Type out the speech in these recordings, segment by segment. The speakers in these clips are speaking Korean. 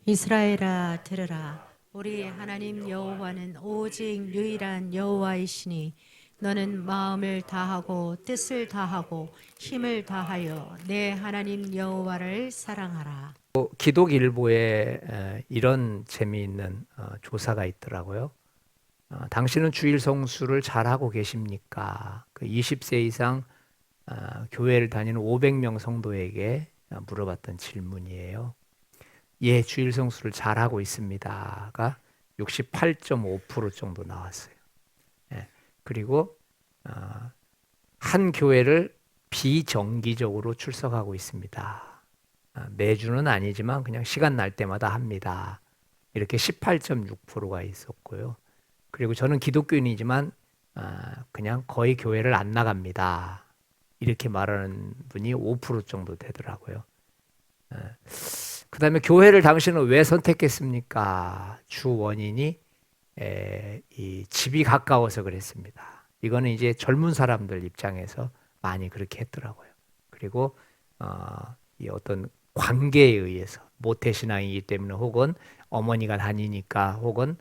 이스라엘아 들으라. 우리 하나님 여호와는 오직 유일한 여호와이시니 너는 마음을 다하고 뜻을 다하고 힘을 다하여 내 하나님 여호와를 사랑하라. 기독일보에 이런 재미있는 조사가 있더라고요. 당신은 주일 성수를 잘하고 계십니까? 그 20세 이상 교회를 다니는 500명 성도에게 물어봤던 질문이에요. 예, 주일 성수를 잘하고 있습니다가 68.5% 정도 나왔어요. 예, 그리고 한 교회를 비정기적으로 출석하고 있습니다. 매주는 아니지만 그냥 시간 날 때마다 합니다. 이렇게 18.6%가 있었고요. 그리고 저는 기독교인이지만 그냥 거의 교회를 안 나갑니다. 이렇게 말하는 분이 5% 정도 되더라고요. 그 다음에 교회를 당신은 왜 선택했습니까? 주 원인이 이 집이 가까워서 그랬습니다. 이거는 이제 젊은 사람들 입장에서 많이 그렇게 했더라고요. 그리고 이 어떤 관계에 의해서 모태신앙이기 때문에 혹은 어머니가 다니니까 혹은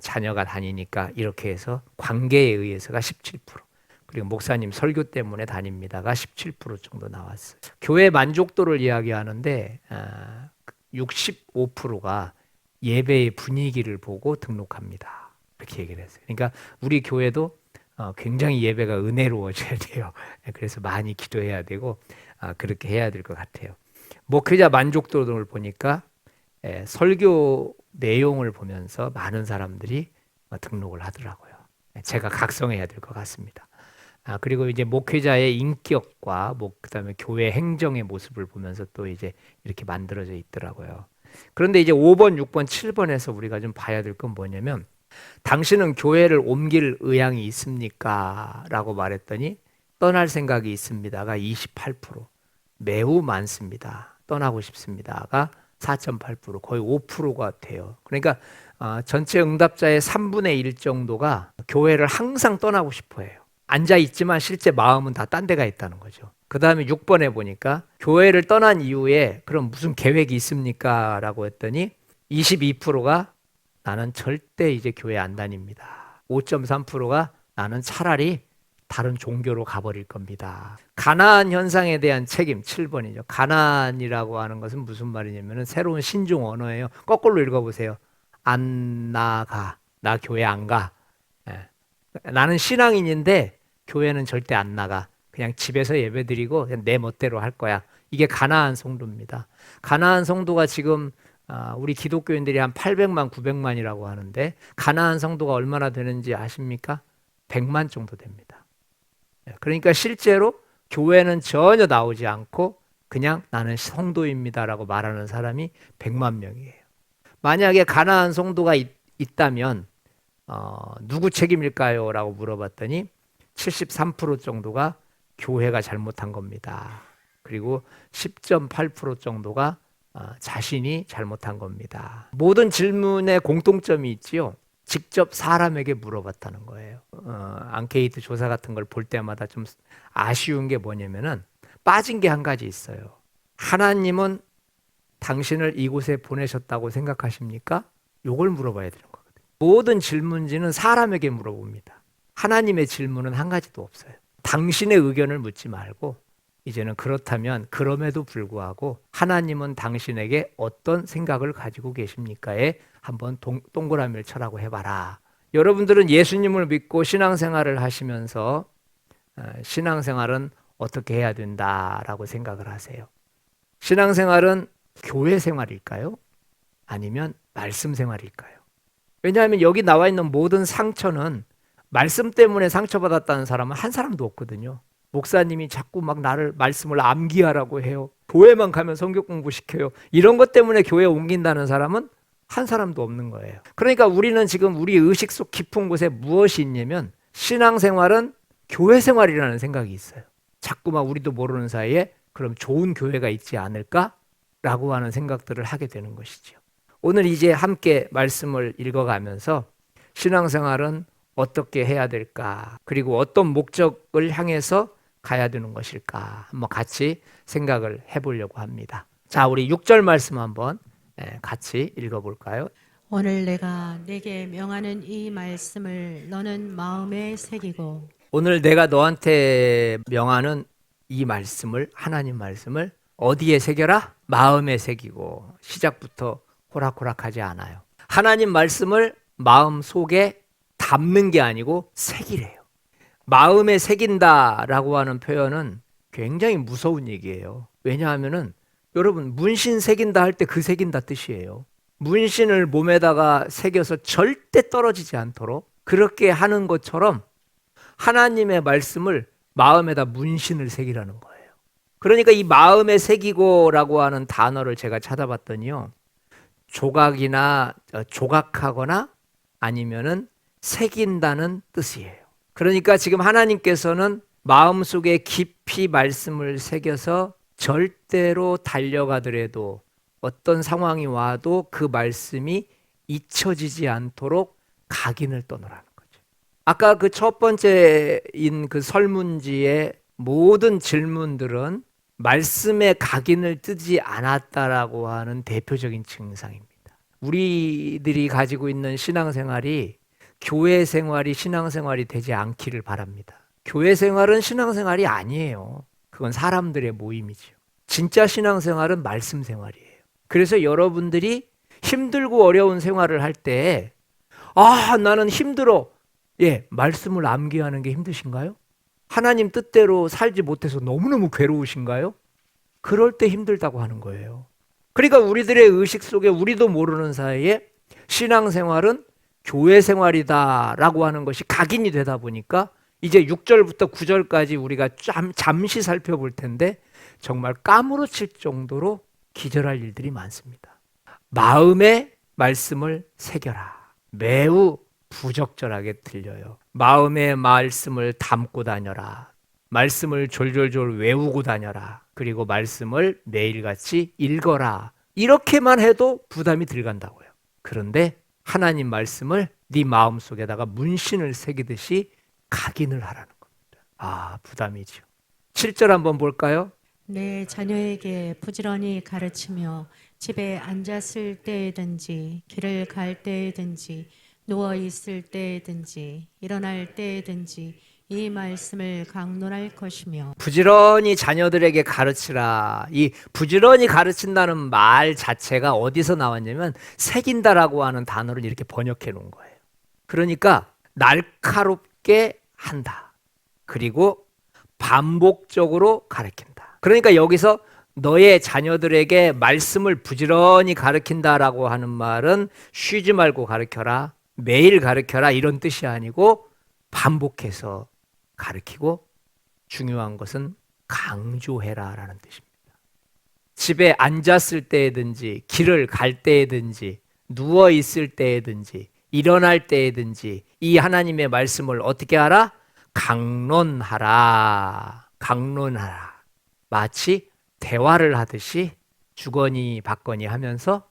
자녀가 다니니까 이렇게 해서 관계에 의해서가 17%, 그리고 목사님 설교 때문에 다닙니다가 17% 정도 나왔어요. 교회 만족도를 이야기하는데 65%가 예배의 분위기를 보고 등록합니다. 이렇게 얘기를 했어요. 그러니까 우리 교회도 굉장히 예배가 은혜로워져야 돼요. 그래서 많이 기도해야 되고 그렇게 해야 될 것 같아요. 목회자 만족도를 보니까 설교 내용을 보면서 많은 사람들이 등록을 하더라고요. 제가 각성해야 될 것 같습니다. 그리고 이제 목회자의 인격과 그다음에 교회 행정의 모습을 보면서 또 이제 이렇게 만들어져 있더라고요. 그런데 이제 5번, 6번, 7번에서 우리가 좀 봐야 될 건 뭐냐면 당신은 교회를 옮길 의향이 있습니까? 라고 말했더니 떠날 생각이 있습니다가 28%, 매우 많습니다. 떠나고 싶습니다가 4.8%, 거의 5%가 돼요. 그러니까 전체 응답자의 3분의 1 정도가 교회를 항상 떠나고 싶어 해요. 앉아 있지만 실제 마음은 다 딴 데가 있다는 거죠. 그 다음에 6번에 보니까 교회를 떠난 이후에 그럼 무슨 계획이 있습니까? 라고 했더니 22%가 나는 절대 이제 교회 안 다닙니다. 5.3%가 나는 차라리 다른 종교로 가버릴 겁니다. 가나안 현상에 대한 책임 7번이죠. 가나안이라고 하는 것은 무슨 말이냐면 새로운 신종 언어예요. 거꾸로 읽어보세요. 안 나가. 나 교회 안 가. 예. 나는 신앙인인데 교회는 절대 안 나가. 그냥 집에서 예배드리고 그냥 내 멋대로 할 거야. 이게 가나안 성도입니다. 가나안 성도가 지금 우리 기독교인들이 한 800만, 900만이라고 하는데 가나안 성도가 얼마나 되는지 아십니까? 100만 정도 됩니다. 그러니까 실제로 교회는 전혀 나오지 않고 그냥 나는 성도입니다라고 말하는 사람이 100만 명이에요. 만약에 가나안 성도가 있다면 누구 책임일까요? 라고 물어봤더니 73% 정도가 교회가 잘못한 겁니다. 그리고 10.8% 정도가 자신이 잘못한 겁니다. 모든 질문에 공통점이 있지요. 직접 사람에게 물어봤다는 거예요. 앙케이트 조사 같은 걸 볼 때마다 좀 아쉬운 게 뭐냐면은 빠진 게 한 가지 있어요. 하나님은 당신을 이곳에 보내셨다고 생각하십니까? 요걸 물어봐야 되는 거거든요. 모든 질문지는 사람에게 물어봅니다. 하나님의 질문은 한 가지도 없어요. 당신의 의견을 묻지 말고 이제는 그렇다면 그럼에도 불구하고 하나님은 당신에게 어떤 생각을 가지고 계십니까에 한번 동그라미를 쳐라고 해봐라. 여러분들은 예수님을 믿고 신앙생활을 하시면서 신앙생활은 어떻게 해야 된다라고 생각을 하세요? 신앙생활은 교회 생활일까요? 아니면 말씀 생활일까요? 왜냐하면 여기 나와 있는 모든 상처는 말씀 때문에 상처받았다는 사람은 한 사람도 없거든요. 목사님이 자꾸 막 나를 말씀을 암기하라고 해요. 교회만 가면 성경 공부시켜요. 이런 것 때문에 교회 옮긴다는 사람은 한 사람도 없는 거예요. 그러니까 우리는 지금 우리 의식 속 깊은 곳에 무엇이 있냐면 신앙생활은 교회 생활이라는 생각이 있어요. 자꾸만 우리도 모르는 사이에 그럼 좋은 교회가 있지 않을까라고 하는 생각들을 하게 되는 것이죠. 오늘 이제 함께 말씀을 읽어가면서 신앙생활은 어떻게 해야 될까? 그리고 어떤 목적을 향해서 가야 되는 것일까? 한번 같이 생각을 해보려고 합니다. 자, 우리 6절 말씀 한번 같이 읽어볼까요? 오늘 내가 내게 명하는 이 말씀을 너는 마음에 새기고 오늘 내가 너한테 명하는 이 말씀을, 하나님 말씀을 어디에 새겨라? 마음에 새기고. 시작부터 호락호락하지 않아요. 하나님 말씀을 마음 속에 담는 게 아니고 새기래요. 마음에 새긴다라고 하는 표현은 굉장히 무서운 얘기예요. 왜냐하면은 여러분, 문신 새긴다 할 때 그 새긴다 뜻이에요. 문신을 몸에다가 새겨서 절대 떨어지지 않도록 그렇게 하는 것처럼 하나님의 말씀을 마음에다 문신을 새기라는 거예요. 그러니까 이 마음에 새기고라고 하는 단어를 제가 찾아봤더니요, 조각이나 조각하거나 아니면은 새긴다는 뜻이에요. 그러니까 지금 하나님께서는 마음속에 깊이 말씀을 새겨서 절대로 달려가더라도 어떤 상황이 와도 그 말씀이 잊혀지지 않도록 각인을 떠놓으라는 거죠. 아까 그 첫 번째인 그 설문지의 모든 질문들은 말씀의 각인을 뜨지 않았다라고 하는 대표적인 증상입니다. 우리들이 가지고 있는 신앙생활이 교회 생활이 신앙생활이 되지 않기를 바랍니다. 교회 생활은 신앙생활이 아니에요. 그건 사람들의 모임이죠. 진짜 신앙생활은 말씀 생활이에요. 그래서 여러분들이 힘들고 어려운 생활을 할 때, 나는 힘들어. 말씀을 암기하는 게 힘드신가요? 하나님 뜻대로 살지 못해서 너무너무 괴로우신가요? 그럴 때 힘들다고 하는 거예요. 그러니까 우리들의 의식 속에 우리도 모르는 사이에 신앙생활은 교회 생활이다라고 하는 것이 각인이 되다 보니까 이제 6절부터 9절까지 우리가 잠시 살펴볼 텐데 정말 까무러칠 정도로 기절할 일들이 많습니다. 마음에 말씀을 새겨라. 매우 부적절하게 들려요. 마음의 말씀을 담고 다녀라. 말씀을 졸졸졸 외우고 다녀라. 그리고 말씀을 매일같이 읽어라. 이렇게만 해도 부담이 덜 간다고요. 그런데 하나님 말씀을 네 마음속에다가 문신을 새기듯이 각인을 하라는 겁니다. 부담이죠. 7절 한번 볼까요? 내 자녀에게 부지런히 가르치며 집에 앉았을 때든지 길을 갈 때든지 누워 있을 때든지 일어날 때든지 이 말씀을 강론할 것이며 부지런히 자녀들에게 가르치라. 이 부지런히 가르친다는 말 자체가 어디서 나왔냐면 새긴다라고 하는 단어를 이렇게 번역해 놓은 거예요. 그러니까 날카롭게 한다. 그리고 반복적으로 가르친다. 그러니까 여기서 너의 자녀들에게 말씀을 부지런히 가르친다라고 하는 말은 쉬지 말고 가르쳐라. 매일 가르쳐라. 이런 뜻이 아니고 반복해서 가르치고 중요한 것은 강조해라라는 뜻입니다. 집에 앉았을 때든지 길을 갈 때든지 누워 있을 때든지 일어날 때든지 이 하나님의 말씀을 어떻게 하라? 강론하라. 강론하라. 마치 대화를 하듯이 주거니 받거니 하면서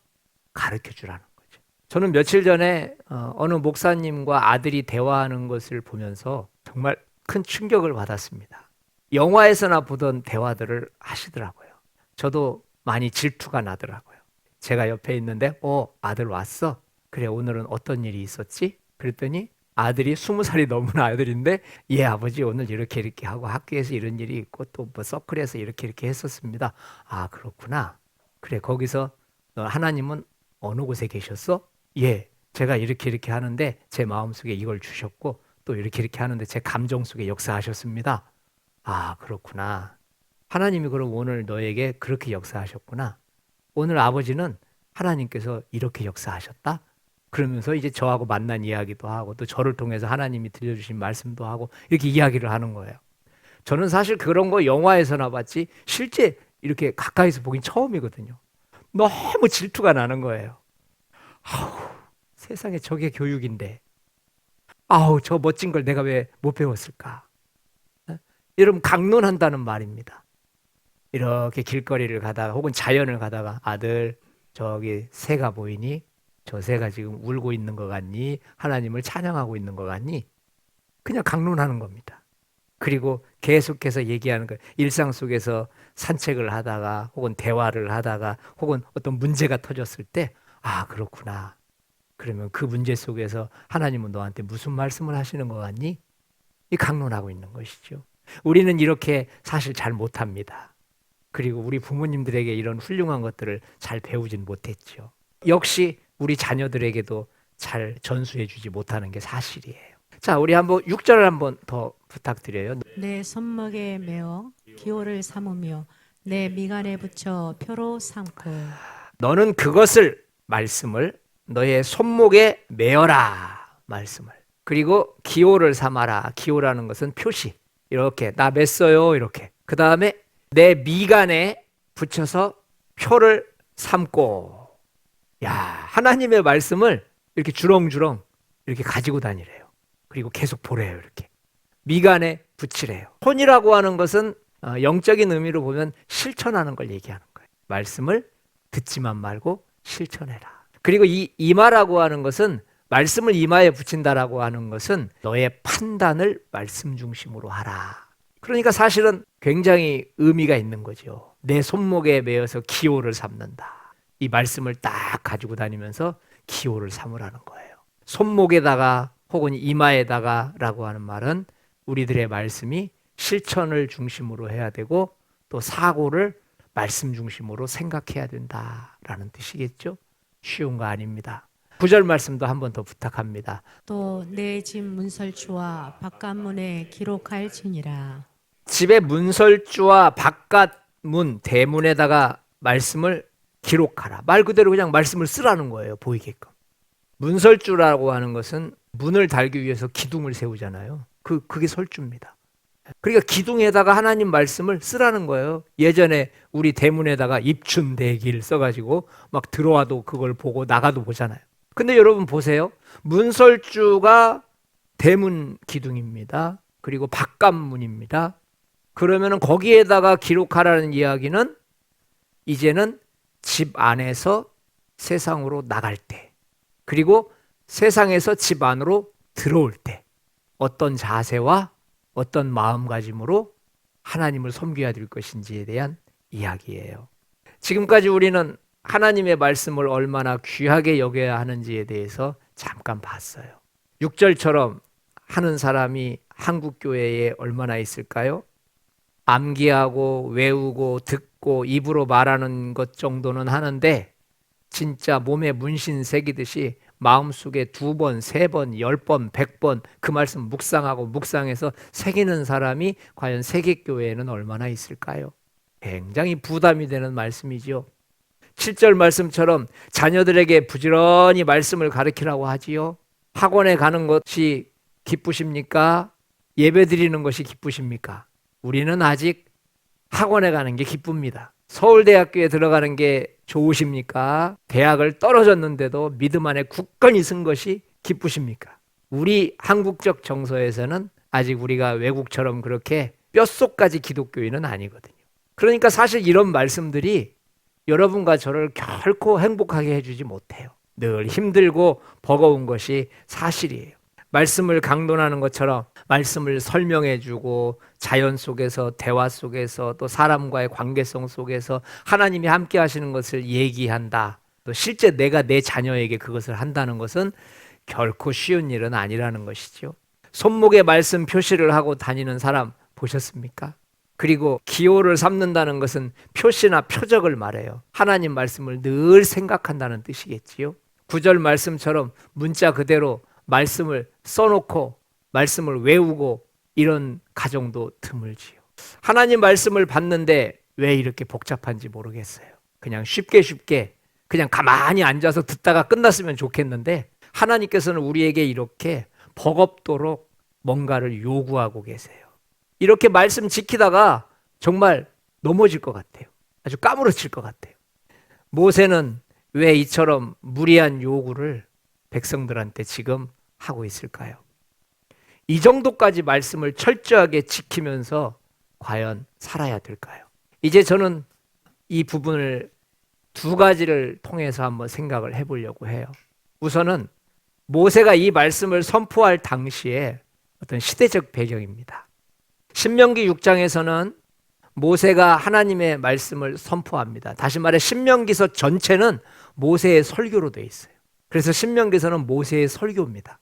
가르쳐 주라는 거죠. 저는 며칠 전에 어느 목사님과 아들이 대화하는 것을 보면서 정말 큰 충격을 받았습니다. 영화에서나 보던 대화들을 하시더라고요. 저도 많이 질투가 나더라고요. 제가 옆에 있는데 아들 왔어? 그래, 오늘은 어떤 일이 있었지? 그랬더니 아들이 20살이 넘은 아들인데 아버지 오늘 이렇게 하고 학교에서 이런 일이 있고 또 뭐 서클에서 이렇게 했었습니다. 그렇구나. 그래, 거기서 너 하나님은 어느 곳에 계셨어? 제가 이렇게 하는데 제 마음속에 이걸 주셨고 또 이렇게 하는데 제 감정 속에 역사하셨습니다. 그렇구나. 하나님이 그럼 오늘 너에게 그렇게 역사하셨구나. 오늘 아버지는 하나님께서 이렇게 역사하셨다? 그러면서 이제 저하고 만난 이야기도 하고 또 저를 통해서 하나님이 들려주신 말씀도 하고 이렇게 이야기를 하는 거예요. 저는 사실 그런 거 영화에서나 봤지 실제 이렇게 가까이서 보긴 처음이거든요. 너무 질투가 나는 거예요. 세상에 저게 교육인데. 저 멋진 걸 내가 왜 못 배웠을까? 여러분, 강론한다는 말입니다. 이렇게 길거리를 가다가 혹은 자연을 가다가 아들 저기 새가 보이니? 저 새가 지금 울고 있는 것 같니? 하나님을 찬양하고 있는 것 같니? 그냥 강론하는 겁니다. 그리고 계속해서 얘기하는 거예요. 일상 속에서 산책을 하다가 혹은 대화를 하다가 혹은 어떤 문제가 터졌을 때 아, 그렇구나. 그러면 그 문제 속에서 하나님은 너한테 무슨 말씀을 하시는 것 같니? 이 강론하고 있는 것이죠. 우리는 이렇게 사실 잘 못합니다. 그리고 우리 부모님들에게 이런 훌륭한 것들을 잘 배우진 못했죠. 역시 우리 자녀들에게도 잘 전수해 주지 못하는 게 사실이에요. 자, 우리 한번 6절을 한번 더 부탁드려요. 내 손목에 메어 기호를 삼으며 내 미간에 붙여 표로 삼고 너는 그것을 말씀을 너의 손목에 메어라 말씀을. 그리고 기호를 삼아라. 기호라는 것은 표시. 이렇게 나 맸어요. 이렇게. 그 다음에 내 미간에 붙여서 표를 삼고. 야, 하나님의 말씀을 이렇게 주렁주렁 이렇게 가지고 다니래요. 그리고 계속 보래요. 이렇게. 미간에 붙이래요. 손이라고 하는 것은 영적인 의미로 보면 실천하는 걸 얘기하는 거예요. 말씀을 듣지만 말고 실천해라. 그리고 이 이마라고 하는 것은 말씀을 이마에 붙인다라고 하는 것은 너의 판단을 말씀 중심으로 하라. 그러니까 사실은 굉장히 의미가 있는 거죠. 내 손목에 매어서 기호를 삼는다. 이 말씀을 딱 가지고 다니면서 기호를 삼으라는 거예요. 손목에다가 혹은 이마에다가 라고 하는 말은 우리들의 말씀이 실천을 중심으로 해야 되고 또 사고를 말씀 중심으로 생각해야 된다라는 뜻이겠죠. 쉬운 거 아닙니다. 9절 말씀도 한 번 더 부탁합니다. 또 내 집 문설주와 바깥문에 기록할지니라. 집의 문설주와 바깥문 대문에다가 말씀을 기록하라. 말 그대로 그냥 말씀을 쓰라는 거예요. 보이게끔. 문설주라고 하는 것은 문을 달기 위해서 기둥을 세우잖아요. 그게 설주입니다. 그러니까 기둥에다가 하나님 말씀을 쓰라는 거예요. 예전에 우리 대문에다가 입춘대길 써가지고 막 들어와도 그걸 보고 나가도 보잖아요. 근데 여러분 보세요. 문설주가 대문 기둥입니다. 그리고 바깥문입니다. 그러면은 거기에다가 기록하라는 이야기는 이제는 집 안에서 세상으로 나갈 때, 그리고 세상에서 집 안으로 들어올 때 어떤 자세와 어떤 마음가짐으로 하나님을 섬겨야 될 것인지에 대한 이야기예요. 지금까지 우리는 하나님의 말씀을 얼마나 귀하게 여겨야 하는지에 대해서 잠깐 봤어요. 6절처럼 하는 사람이 한국 교회에 얼마나 있을까요? 암기하고 외우고 듣고 입으로 말하는 것 정도는 하는데 진짜 몸에 문신 새기듯이 마음속에 2번, 3번, 10번, 100번 그 말씀 묵상하고 묵상해서 새기는 사람이 과연 세계교회에는 얼마나 있을까요? 굉장히 부담이 되는 말씀이죠. 7절 말씀처럼 자녀들에게 부지런히 말씀을 가르치라고 하지요. 학원에 가는 것이 기쁘십니까? 예배 드리는 것이 기쁘십니까? 우리는 아직 학원에 가는 게 기쁩니다. 서울대학교에 들어가는 게 좋으십니까? 대학을 떨어졌는데도 믿음 안에 굳건히 쓴 것이 기쁘십니까? 우리 한국적 정서에서는 아직 우리가 외국처럼 그렇게 뼛속까지 기독교인은 아니거든요. 그러니까 사실 이런 말씀들이 여러분과 저를 결코 행복하게 해주지 못해요. 늘 힘들고 버거운 것이 사실이에요. 말씀을 강론하는 것처럼 말씀을 설명해주고 자연 속에서 대화 속에서 또 사람과의 관계성 속에서 하나님이 함께 하시는 것을 얘기한다. 또 실제 내가 내 자녀에게 그것을 한다는 것은 결코 쉬운 일은 아니라는 것이죠. 손목에 말씀 표시를 하고 다니는 사람 보셨습니까? 그리고 기호를 삼는다는 것은 표시나 표적을 말해요. 하나님 말씀을 늘 생각한다는 뜻이겠지요. 9절 말씀처럼 문자 그대로 말씀을 써놓고 말씀을 외우고 이런 가정도 드물지요. 하나님 말씀을 받는데 왜 이렇게 복잡한지 모르겠어요. 그냥 쉽게 그냥 가만히 앉아서 듣다가 끝났으면 좋겠는데 하나님께서는 우리에게 이렇게 버겁도록 뭔가를 요구하고 계세요. 이렇게 말씀 지키다가 정말 넘어질 것 같아요. 아주 까무러칠 것 같아요. 모세는 왜 이처럼 무리한 요구를 백성들한테 지금 하고 있을까요? 이 정도까지 말씀을 철저하게 지키면서 과연 살아야 될까요? 이제 저는 이 부분을 2가지를 통해서 한번 생각을 해보려고 해요. 우선은 모세가 이 말씀을 선포할 당시에 어떤 시대적 배경입니다. 신명기 6장에서는 모세가 하나님의 말씀을 선포합니다. 다시 말해 신명기서 전체는 모세의 설교로 되어 있어요. 그래서 신명기서는 모세의 설교입니다.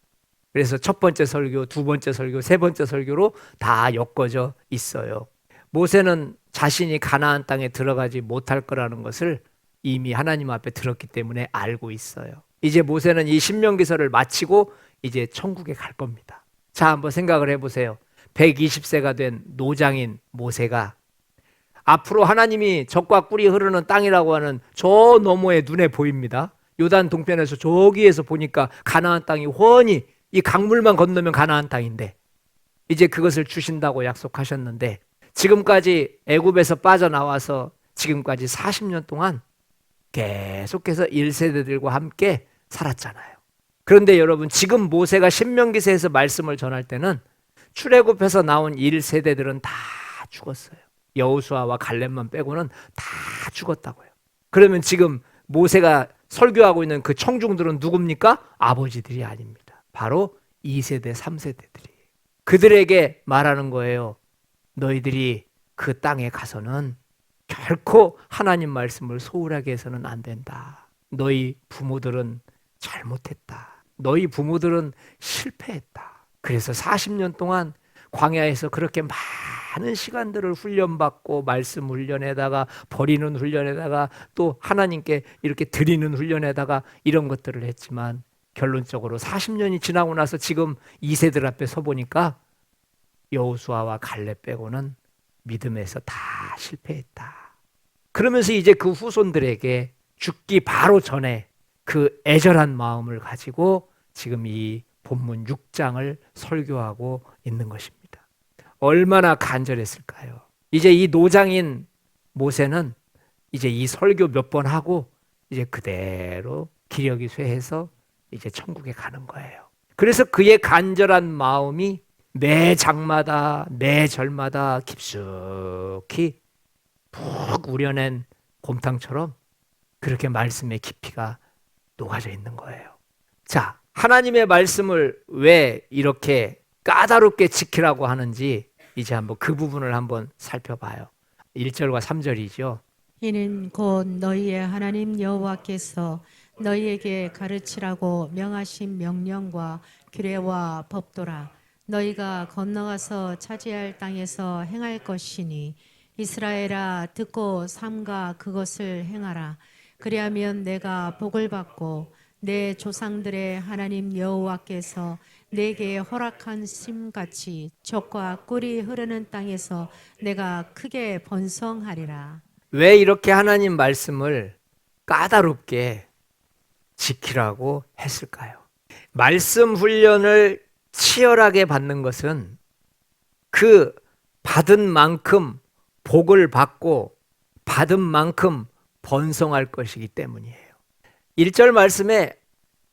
그래서 첫 번째 설교, 두 번째 설교, 세 번째 설교로 다 엮어져 있어요. 모세는 자신이 가나안 땅에 들어가지 못할 거라는 것을 이미 하나님 앞에 들었기 때문에 알고 있어요. 이제 모세는 이 신명기서를 마치고 이제 천국에 갈 겁니다. 자, 한번 생각을 해보세요. 120세가 된 노장인 모세가 앞으로 하나님이 젖과 꿀이 흐르는 땅이라고 하는 저 너머에 눈에 보입니다. 요단 동편에서 저기에서 보니까 가나안 땅이 훤히 이 강물만 건너면 가나안 땅인데 이제 그것을 주신다고 약속하셨는데 지금까지 애굽에서 빠져나와서 지금까지 40년 동안 계속해서 1세대들과 함께 살았잖아요. 그런데 여러분 지금 모세가 신명기서에서 말씀을 전할 때는 출애굽해서 나온 1세대들은 다 죽었어요. 여호수아와 갈렙만 빼고는 다 죽었다고요. 그러면 지금 모세가 설교하고 있는 그 청중들은 누굽니까? 아버지들이 아닙니다. 바로 2세대, 3세대들이. 그들에게 말하는 거예요. 너희들이 그 땅에 가서는 결코 하나님 말씀을 소홀하게 해서는 안 된다. 너희 부모들은 잘못했다. 너희 부모들은 실패했다. 그래서 40년 동안 광야에서 그렇게 많은 시간들을 훈련받고 말씀 훈련에다가 버리는 훈련에다가 또 하나님께 이렇게 드리는 훈련에다가 이런 것들을 했지만 결론적으로 40년이 지나고 나서 지금 2세들 앞에 서보니까 여호수아와 갈렙 빼고는 믿음에서 다 실패했다. 그러면서 이제 그 후손들에게 죽기 바로 전에 그 애절한 마음을 가지고 지금 이 본문 6장을 설교하고 있는 것입니다. 얼마나 간절했을까요? 이제 이 노장인 모세는 이제 이 설교 몇 번 하고 이제 그대로 기력이 쇠해서 이제 천국에 가는 거예요. 그래서 그의 간절한 마음이 매 장마다 매 절마다 깊숙이 푹 우려낸 곰탕처럼 그렇게 말씀의 깊이가 녹아져 있는 거예요. 자, 하나님의 말씀을 왜 이렇게 까다롭게 지키라고 하는지 이제 한번 그 부분을 한번 살펴봐요. 1절과 3절이죠. 이는 곧 너희의 하나님 여호와께서 너희에게 가르치라고 명하신 명령과 규례와 법도라. 너희가 건너가서 차지할 땅에서 행할 것이니 이스라엘아 듣고 삼가 그것을 행하라. 그리하면 내가 복을 받고 내 조상들의 하나님 여호와께서 내게 허락한 심같이 젖과 꿀이 흐르는 땅에서 내가 크게 번성하리라. 왜 이렇게 하나님 말씀을 까다롭게 지키라고 했을까요? 말씀 훈련을 치열하게 받는 것은 그 받은 만큼 복을 받고 받은 만큼 번성할 것이기 때문이에요. 1절 말씀에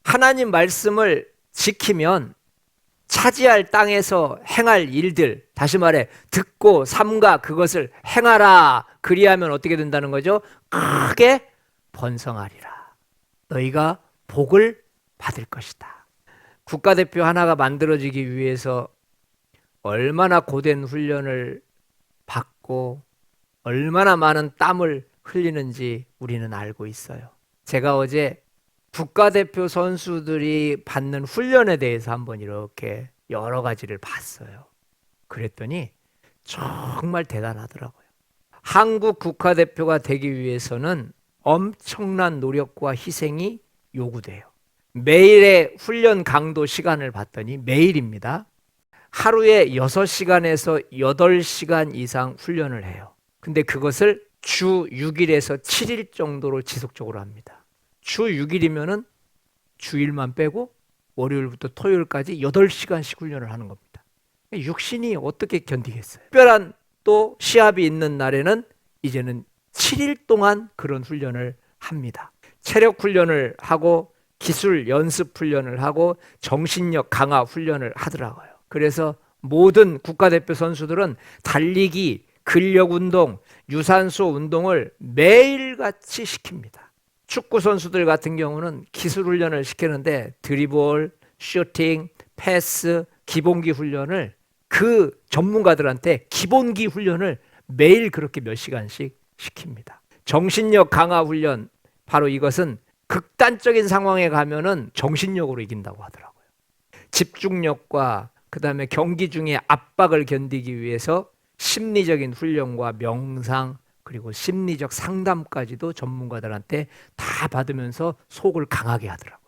하나님 말씀을 지키면 차지할 땅에서 행할 일들, 다시 말해 듣고 삼가 그것을 행하라. 그리하면 어떻게 된다는 거죠? 크게 번성하리라. 너희가 복을 받을 것이다. 국가대표 하나가 만들어지기 위해서 얼마나 고된 훈련을 받고 얼마나 많은 땀을 흘리는지 우리는 알고 있어요. 제가 어제 국가대표 선수들이 받는 훈련에 대해서 한번 이렇게 여러 가지를 봤어요. 그랬더니 정말 대단하더라고요. 한국 국가대표가 되기 위해서는 엄청난 노력과 희생이 요구돼요. 매일의 훈련 강도 시간을 봤더니 매일입니다. 하루에 6시간에서 8시간 이상 훈련을 해요. 근데 그것을 주 6일에서 7일 정도로 지속적으로 합니다. 주 6일이면은 주일만 빼고 월요일부터 토요일까지 8시간씩 훈련을 하는 겁니다. 육신이 어떻게 견디겠어요? 특별한 또 시합이 있는 날에는 이제는 7일 동안 그런 훈련을 합니다. 체력 훈련을 하고 기술 연습 훈련을 하고 정신력 강화 훈련을 하더라고요. 그래서 모든 국가대표 선수들은 달리기, 근력 운동, 유산소 운동을 매일같이 시킵니다. 축구 선수들 같은 경우는 기술 훈련을 시키는데 드리블, 슈팅, 패스, 기본기 훈련을 그 전문가들한테 기본기 훈련을 매일 그렇게 몇 시간씩 시킵니다. 정신력 강화 훈련, 바로 이것은 극단적인 상황에 가면은 정신력으로 이긴다고 하더라고요. 집중력과 그다음에 경기 중에 압박을 견디기 위해서 심리적인 훈련과 명상 그리고 심리적 상담까지도 전문가들한테 다 받으면서 속을 강하게 하더라고요.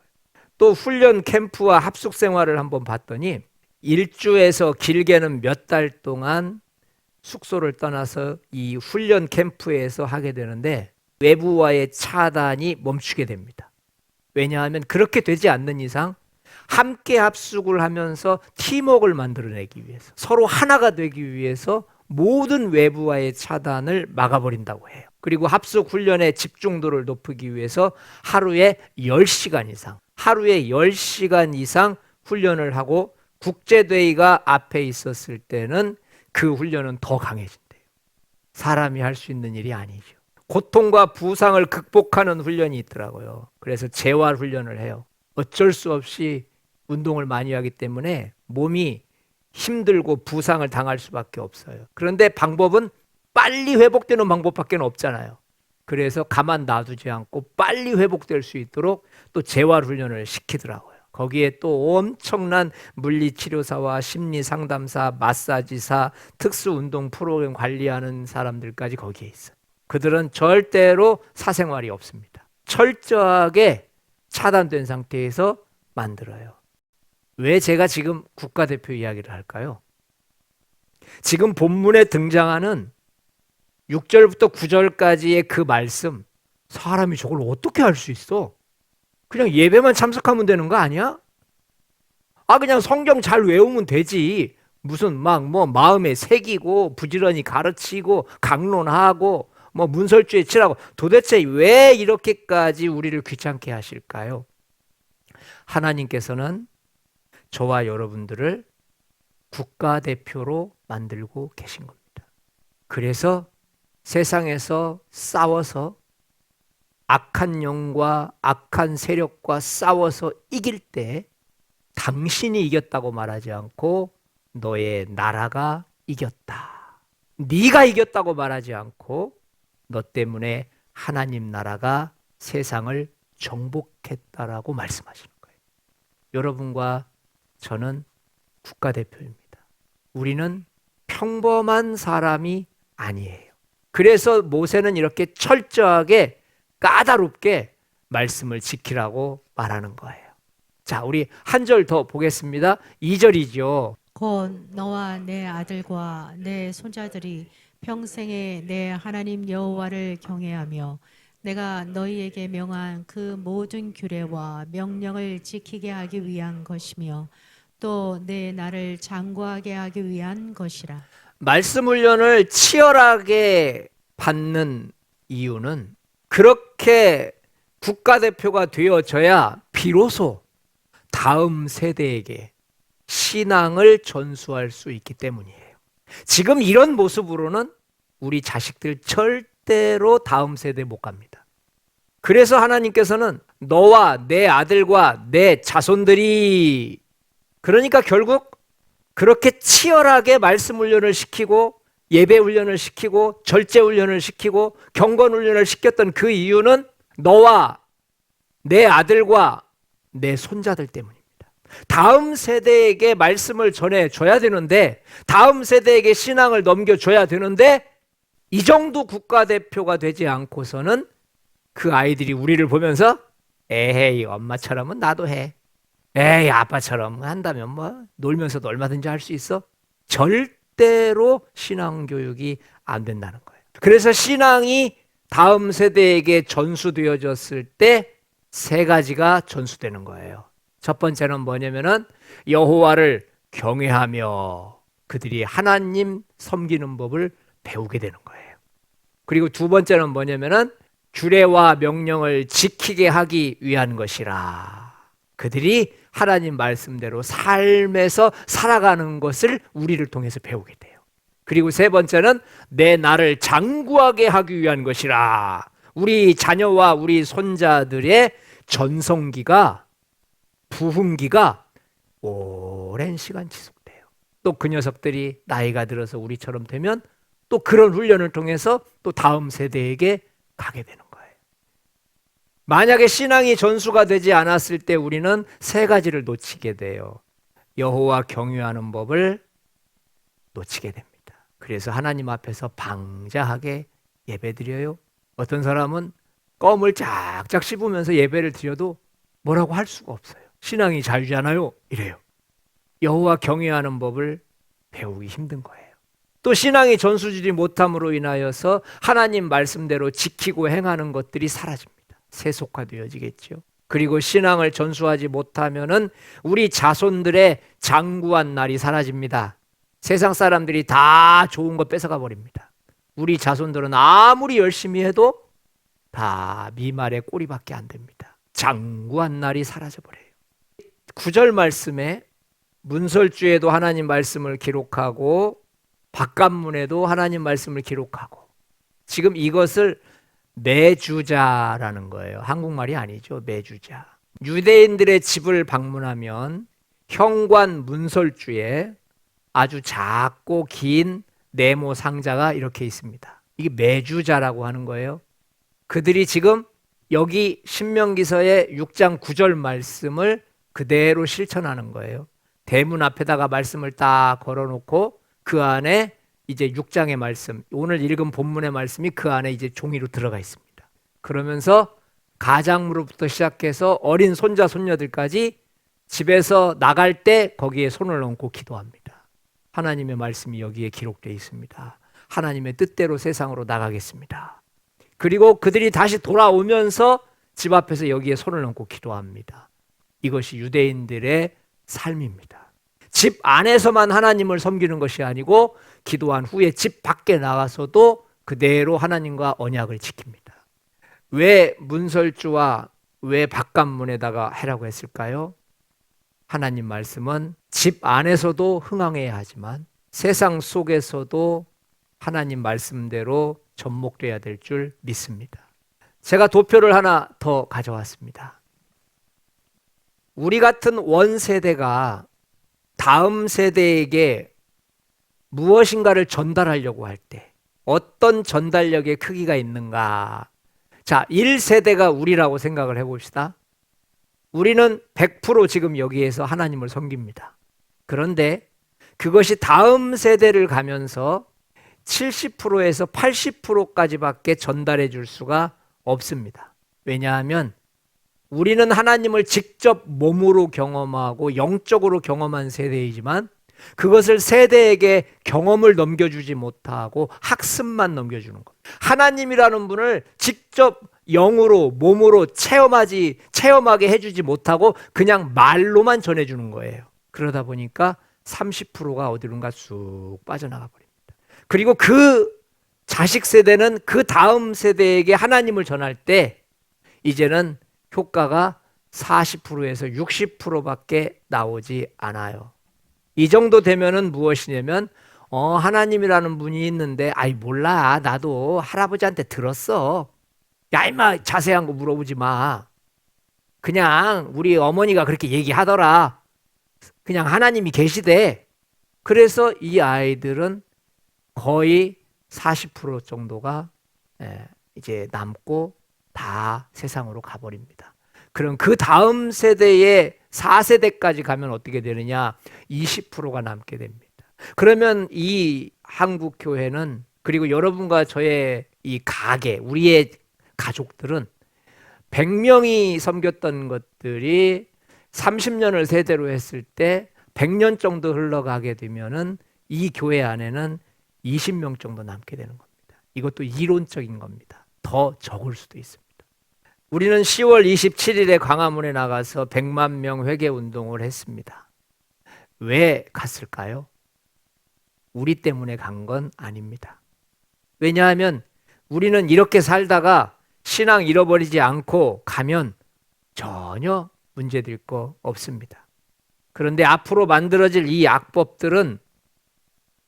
또 훈련 캠프와 합숙 생활을 한번 봤더니 일주에서 길게는 몇 달 동안 숙소를 떠나서 이 훈련 캠프에서 하게 되는데 외부와의 차단이 멈추게 됩니다. 왜냐하면 그렇게 되지 않는 이상 함께 합숙을 하면서 팀워크를 만들어내기 위해서 서로 하나가 되기 위해서 모든 외부와의 차단을 막아버린다고 해요. 그리고 합숙 훈련의 집중도를 높이기 위해서 하루에 10시간 이상 훈련을 하고 국제대회가 앞에 있었을 때는 그 훈련은 더 강해진대요. 사람이 할 수 있는 일이 아니죠. 고통과 부상을 극복하는 훈련이 있더라고요. 그래서 재활 훈련을 해요. 어쩔 수 없이 운동을 많이 하기 때문에 몸이 힘들고 부상을 당할 수밖에 없어요. 그런데 방법은 빨리 회복되는 방법밖에 없잖아요. 그래서 가만 놔두지 않고 빨리 회복될 수 있도록 또 재활 훈련을 시키더라고요. 거기에 또 엄청난 물리치료사와 심리상담사, 마사지사, 특수운동 프로그램 관리하는 사람들까지 거기에 있어요. 그들은 절대로 사생활이 없습니다. 철저하게 차단된 상태에서 만들어요. 왜 제가 지금 국가대표 이야기를 할까요? 지금 본문에 등장하는 6절부터 9절까지의 그 말씀, 사람이 저걸 어떻게 할 수 있어? 그냥 예배만 참석하면 되는 거 아니야? 그냥 성경 잘 외우면 되지. 무슨 마음에 새기고 부지런히 가르치고 강론하고 문설주에 칠하고, 도대체 왜 이렇게까지 우리를 귀찮게 하실까요? 하나님께서는 저와 여러분들을 국가대표로 만들고 계신 겁니다. 그래서 세상에서 싸워서 악한 영과 악한 세력과 싸워서 이길 때 당신이 이겼다고 말하지 않고 너의 나라가 이겼다. 네가 이겼다고 말하지 않고 너 때문에 하나님 나라가 세상을 정복했다라고 말씀하시는 거예요. 여러분과 저는 국가대표입니다. 우리는 평범한 사람이 아니에요. 그래서 모세는 이렇게 철저하게 까다롭게 말씀을 지키라고 말하는 거예요. 자, 우리 한 절 더 보겠습니다. 2절이죠. 곧 너와 내 아들과 내 손자들이 평생에 내 하나님 여호와를 경외하며 내가 너희에게 명한 그 모든 규례와 명령을 지키게 하기 위한 것이며 또 내 나를 장구하게 하기 위한 것이라. 말씀 훈련을 치열하게 받는 이유는 그렇게 국가대표가 되어져야 비로소 다음 세대에게 신앙을 전수할 수 있기 때문이에요. 지금 이런 모습으로는 우리 자식들 절대로 다음 세대에 못 갑니다. 그래서 하나님께서는 너와 내 아들과 내 자손들이, 그러니까 결국 그렇게 치열하게 말씀 훈련을 시키고 예배 훈련을 시키고 절제 훈련을 시키고 경건 훈련을 시켰던 그 이유는 너와 내 아들과 내 손자들 때문입니다. 다음 세대에게 말씀을 전해줘야 되는데, 다음 세대에게 신앙을 넘겨줘야 되는데, 이 정도 국가대표가 되지 않고서는 그 아이들이 우리를 보면서 에헤이 엄마처럼은 나도 해, 에이 아빠처럼 한다면 놀면서도 얼마든지 할 수 있어. 절대로 신앙교육이 안 된다는 거예요. 그래서 신앙이 다음 세대에게 전수되어졌을 때 세 가지가 전수되는 거예요. 첫 번째는 뭐냐면은 여호와를 경외하며 그들이 하나님 섬기는 법을 배우게 되는 거예요. 그리고 두 번째는 뭐냐면은 규례와 명령을 지키게 하기 위한 것이라. 그들이 하나님 말씀대로 삶에서 살아가는 것을 우리를 통해서 배우게 돼요. 그리고 세 번째는 내 나를 장구하게 하기 위한 것이라. 우리 자녀와 우리 손자들의 전성기가, 부흥기가 오랜 시간 지속돼요. 또 그 녀석들이 나이가 들어서 우리처럼 되면 또 그런 훈련을 통해서 또 다음 세대에게 가게 되는 거예요. 만약에 신앙이 전수가 되지 않았을 때 우리는 세 가지를 놓치게 돼요. 여호와 경유하는 법을 놓치게 됩니다. 그래서 하나님 앞에서 방자하게 예배드려요. 어떤 사람은 껌을 쫙쫙 씹으면서 예배를 드려도 뭐라고 할 수가 없어요. 신앙이 자유잖아요. 이래요. 여호와 경외하는 법을 배우기 힘든 거예요. 또 신앙이 전수지지 못함으로 인하여서 하나님 말씀대로 지키고 행하는 것들이 사라집니다. 세속화되어지겠죠. 그리고 신앙을 전수하지 못하면은 우리 자손들의 장구한 날이 사라집니다. 세상 사람들이 다 좋은 거 뺏어가 버립니다. 우리 자손들은 아무리 열심히 해도 다 미말의 꼬리밖에 안 됩니다. 장구한 날이 사라져 버려요. 9절 말씀에 문설주에도 하나님 말씀을 기록하고 바깥문에도 하나님 말씀을 기록하고, 지금 이것을 매주자라는 거예요. 한국말이 아니죠. 매주자. 유대인들의 집을 방문하면 현관 문설주에 아주 작고 긴 네모 상자가 이렇게 있습니다. 이게 매주자라고 하는 거예요. 그들이 지금 여기 신명기서의 6장 9절 말씀을 그대로 실천하는 거예요. 대문 앞에다가 말씀을 딱 걸어놓고 그 안에 이제 6장의 말씀, 오늘 읽은 본문의 말씀이 그 안에 이제 종이로 들어가 있습니다. 그러면서 가장으로부터 시작해서 어린 손자 손녀들까지 집에서 나갈 때 거기에 손을 얹고 기도합니다. 하나님의 말씀이 여기에 기록되어 있습니다. 하나님의 뜻대로 세상으로 나가겠습니다. 그리고 그들이 다시 돌아오면서 집 앞에서 여기에 손을 얹고 기도합니다. 이것이 유대인들의 삶입니다. 집 안에서만 하나님을 섬기는 것이 아니고 기도한 후에 집 밖에 나가서도 그대로 하나님과 언약을 지킵니다. 왜 문설주와 왜 바깥문에다가 해라고 했을까요? 하나님 말씀은 집 안에서도 흥황해야 하지만 세상 속에서도 하나님 말씀대로 접목돼야 될 줄 믿습니다. 제가 도표를 하나 더 가져왔습니다. 우리 같은 원세대가 다음 세대에게 무엇인가를 전달하려고 할 때 어떤 전달력의 크기가 있는가? 자, 1세대가 우리라고 생각을 해봅시다. 우리는 100% 지금 여기에서 하나님을 섬깁니다. 그런데 그것이 다음 세대를 가면서 70%에서 80%까지밖에 전달해 줄 수가 없습니다. 왜냐하면 우리는 하나님을 직접 몸으로 경험하고 영적으로 경험한 세대이지만 그것을 세대에게 경험을 넘겨주지 못하고 학습만 넘겨주는 겁니다. 하나님이라는 분을 직접 영으로 몸으로 체험하게 해주지 못하고 그냥 말로만 전해주는 거예요. 그러다 보니까 30%가 어디론가 쑥 빠져나가 버립니다. 그리고 그 자식 세대는 그 다음 세대에게 하나님을 전할 때 이제는 효과가 40%에서 60%밖에 나오지 않아요. 이 정도 되면은 무엇이냐면 하나님이라는 분이 있는데 아이 몰라 나도 할아버지한테 들었어. 야 임마 자세한 거 물어보지 마. 그냥 우리 어머니가 그렇게 얘기하더라. 그냥 하나님이 계시대. 그래서 이 아이들은 거의 40% 정도가 이제 남고 다 세상으로 가버립니다. 그럼 그 다음 세대의 4세대까지 가면 어떻게 되느냐? 20%가 남게 됩니다. 그러면 이 한국 교회는 그리고 여러분과 저의 이 가게, 우리의 가족들은 100명이 섬겼던 것들이 30년을 세대로 했을 때 100년 정도 흘러가게 되면은 이 교회 안에는 20명 정도 남게 되는 겁니다. 이것도 이론적인 겁니다. 더 적을 수도 있습니다. 우리는 10월 27일에 광화문에 나가서 100만 명 회개 운동을 했습니다. 왜 갔을까요? 우리 때문에 간 건 아닙니다. 왜냐하면 우리는 이렇게 살다가 신앙 잃어버리지 않고 가면 전혀 문제될 거 없습니다. 그런데 앞으로 만들어질 이 악법들은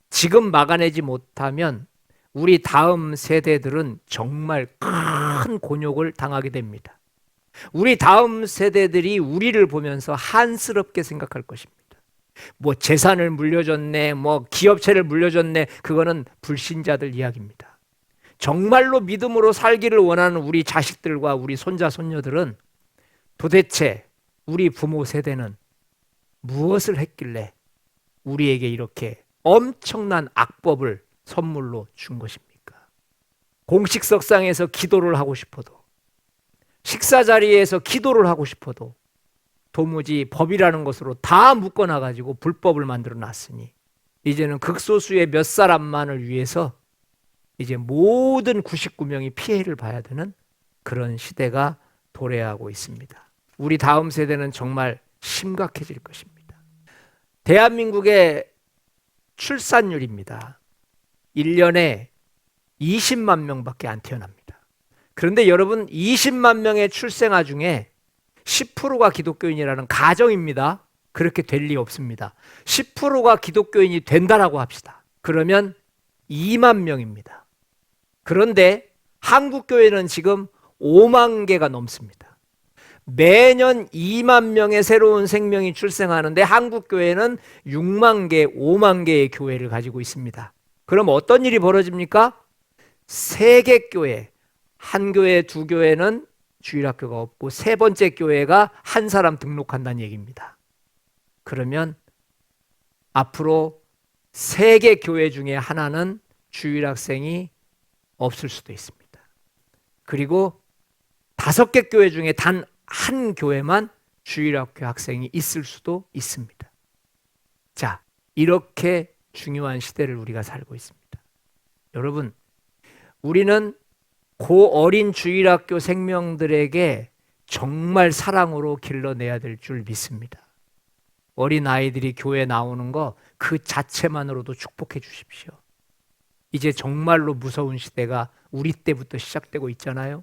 지금 막아내지 못하면 우리 다음 세대들은 정말 큰 곤욕을 당하게 됩니다. 우리 다음 세대들이 우리를 보면서 한스럽게 생각할 것입니다. 뭐 재산을 물려줬네, 뭐 기업체를 물려줬네, 그거는 불신자들 이야기입니다. 정말로 믿음으로 살기를 원하는 우리 자식들과 우리 손자 손녀들은 도대체 우리 부모 세대는 무엇을 했길래 우리에게 이렇게 엄청난 악법을 선물로 준 것입니까? 공식석상에서 기도를 하고 싶어도, 식사 자리에서 기도를 하고 싶어도 도무지 법이라는 것으로 다 묶어놔가지고 불법을 만들어 놨으니 이제는 극소수의 몇 사람만을 위해서 이제 모든 99명이 피해를 봐야 되는 그런 시대가 도래하고 있습니다. 우리 다음 세대는 정말 심각해질 것입니다. 대한민국의 출산율입니다. 1년에 20만 명밖에 안 태어납니다. 그런데 여러분, 20만 명의 출생아 중에 10%가 기독교인이라는 가정입니다. 그렇게 될 리 없습니다. 10%가 기독교인이 된다라고 합시다. 그러면 2만 명입니다. 그런데 한국교회는 지금 5만 개가 넘습니다. 매년 2만 명의 새로운 생명이 출생하는데 한국교회는 6만 개, 5만 개의 교회를 가지고 있습니다. 그럼 어떤 일이 벌어집니까? 3개 교회, 한 교회, 두 교회는 주일학교가 없고 세 번째 교회가 한 사람 등록한다는 얘기입니다. 그러면 앞으로 3개 교회 중에 하나는 주일학생이 없을 수도 있습니다. 그리고 5개 교회 중에 단 한 교회만 주일학교 학생이 있을 수도 있습니다. 자, 이렇게 중요한 시대를 우리가 살고 있습니다. 여러분, 우리는 고 어린 주일학교 생명들에게 정말 사랑으로 길러내야 될 줄 믿습니다. 어린 아이들이 교회 나오는 거 그 자체만으로도 축복해 주십시오. 이제 정말로 무서운 시대가 우리 때부터 시작되고 있잖아요.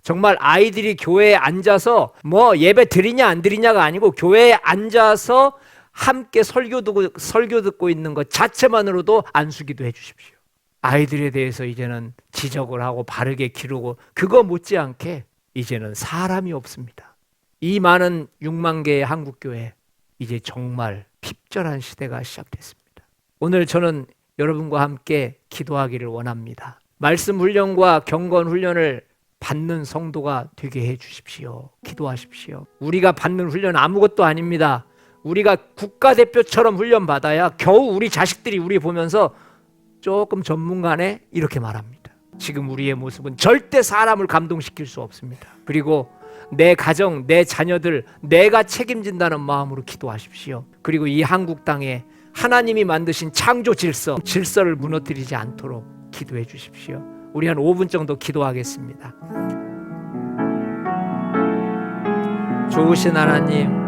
정말 아이들이 교회에 앉아서 뭐 예배 드리냐 안 드리냐가 아니고 교회에 앉아서 함께 설교 듣고 있는 것 자체만으로도 안수기도 해 주십시오. 아이들에 대해서 이제는 지적을 하고 바르게 기르고 그거 못지않게 이제는 사람이 없습니다. 이 많은 6만 개의 한국교회, 이제 정말 핍절한 시대가 시작됐습니다. 오늘 저는 여러분과 함께 기도하기를 원합니다. 말씀 훈련과 경건 훈련을 받는 성도가 되게 해 주십시오. 기도하십시오. 우리가 받는 훈련은 아무것도 아닙니다. 우리가 국가대표처럼 훈련 받아야 겨우 우리 자식들이 우리 보면서 조금 전문가네 이렇게 말합니다. 지금 우리의 모습은 절대 사람을 감동시킬 수 없습니다. 그리고 내 가정, 내 자녀들 내가 책임진다는 마음으로 기도하십시오. 그리고 이 한국 땅에 하나님이 만드신 창조 질서를 무너뜨리지 않도록 기도해 주십시오. 우리 한 5분 정도 기도하겠습니다. 좋으신 하나님,